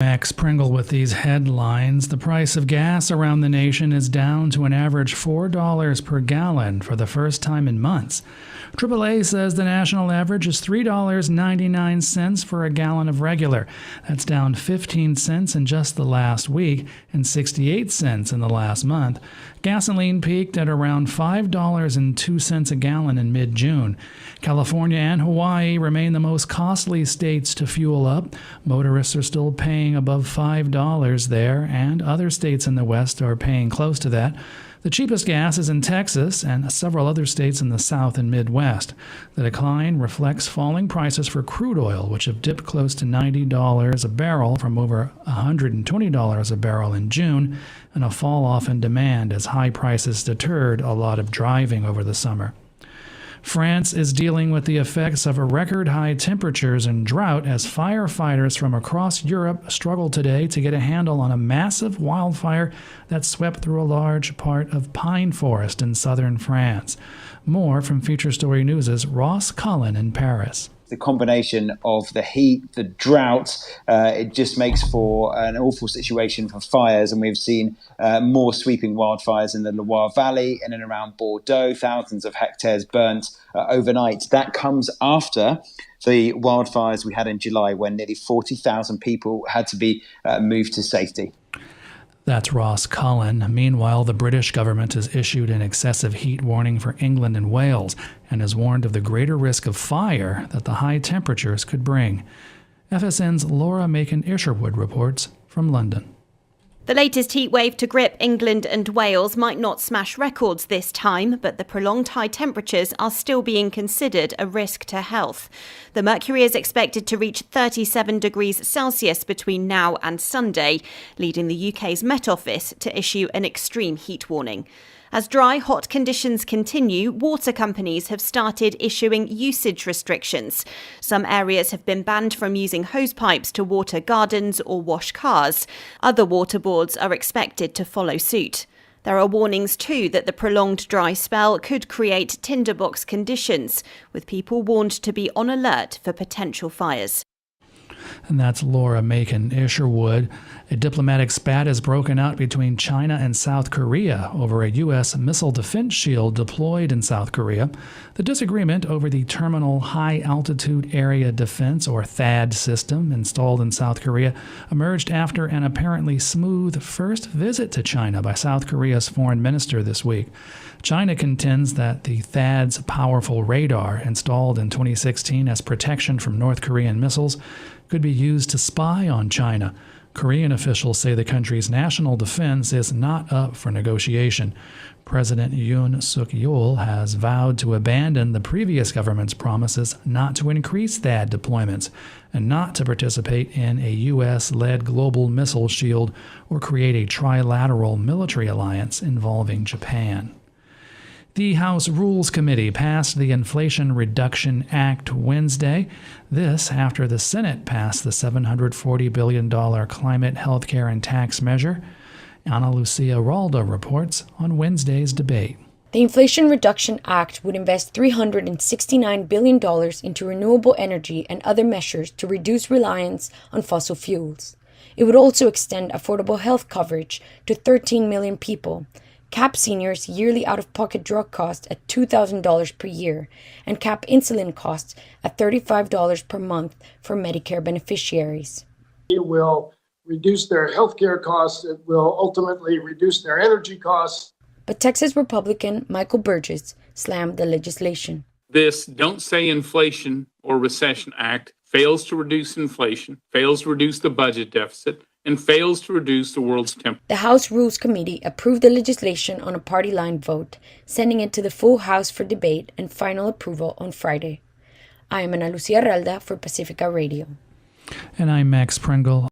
Max Pringle with these headlines. The price of gas around the nation is down to an average $4 per gallon for the first time in months. AAA says the national average is $3.99 for a gallon of regular. That's down 15 cents in just the last week and 68 cents in the last month. Gasoline peaked at around $5.02 a gallon in mid-June. California and Hawaii remain the most costly states to fuel up. Motorists are still paying above $5 there, and other states in the West are paying close to that. The cheapest gas is in Texas and several other states in the South and Midwest. The decline reflects falling prices for crude oil, which have dipped close to $90 a barrel from over $120 a barrel in June, and a fall-off in demand as high prices deterred a lot of driving over the summer. France is dealing with the effects of record-high temperatures and drought as firefighters from across Europe struggle today to get a handle on a massive wildfire that swept through a large part of pine forest in southern France. More from Feature Story News' Ross Cullen in Paris. The combination of the heat, the drought, it just makes for an awful situation for fires. And we've seen more sweeping wildfires in the Loire Valley, in and around Bordeaux, thousands of hectares burnt overnight. That comes after the wildfires we had in July, when nearly 40,000 people had to be moved to safety. That's Ross Cullen. Meanwhile, the British government has issued an excessive heat warning for England and Wales and has warned of the greater risk of fire that the high temperatures could bring. FSN's Laura Macon-Isherwood reports from London. The latest heatwave to grip England and Wales might not smash records this time, but the prolonged high temperatures are still being considered a risk to health. The mercury is expected to reach 37 degrees Celsius between now and Sunday, leading the UK's Met Office to issue an extreme heat warning. As dry, hot conditions continue, water companies have started issuing usage restrictions. Some areas have been banned from using hose pipes to water gardens or wash cars. Other water boards are expected to follow suit. There are warnings too that the prolonged dry spell could create tinderbox conditions, with people warned to be on alert for potential fires. And that's Laura Macon-Isherwood. A diplomatic spat has broken out between China and South Korea over a U.S. missile defense shield deployed in South Korea. The disagreement over the Terminal High Altitude Area Defense, or THAAD, system installed in South Korea emerged after an apparently smooth first visit to China by South Korea's foreign minister this week. China contends that the THAAD's powerful radar, installed in 2016 as protection from North Korean missiles, could be used to spy on China. Korean officials say the country's national defense is not up for negotiation. President Yoon Suk-yeol has vowed to abandon the previous government's promises not to increase THAAD deployments and not to participate in a U.S.-led global missile shield or create a trilateral military alliance involving Japan. The House Rules Committee passed the Inflation Reduction Act Wednesday. This after the Senate passed the $740 billion climate, healthcare, and tax measure. Ana Lucia Raldo reports on Wednesday's debate. The Inflation Reduction Act would invest $369 billion into renewable energy and other measures to reduce reliance on fossil fuels. It would also extend affordable health coverage to 13 million people, cap seniors' yearly out-of-pocket drug costs at $2,000 per year, and cap insulin costs at $35 per month for Medicare beneficiaries. It will reduce their healthcare costs. It will ultimately reduce their energy costs. But Texas Republican Michael Burgess slammed the legislation. This Don't Say Inflation or Recession Act fails to reduce inflation, fails to reduce the budget deficit, and fails to reduce the world's temperature. The House Rules Committee approved the legislation on a party-line vote, sending it to the full House for debate and final approval on Friday. I am Ana Lucia Ralda for Pacifica Radio. And I'm Max Pringle.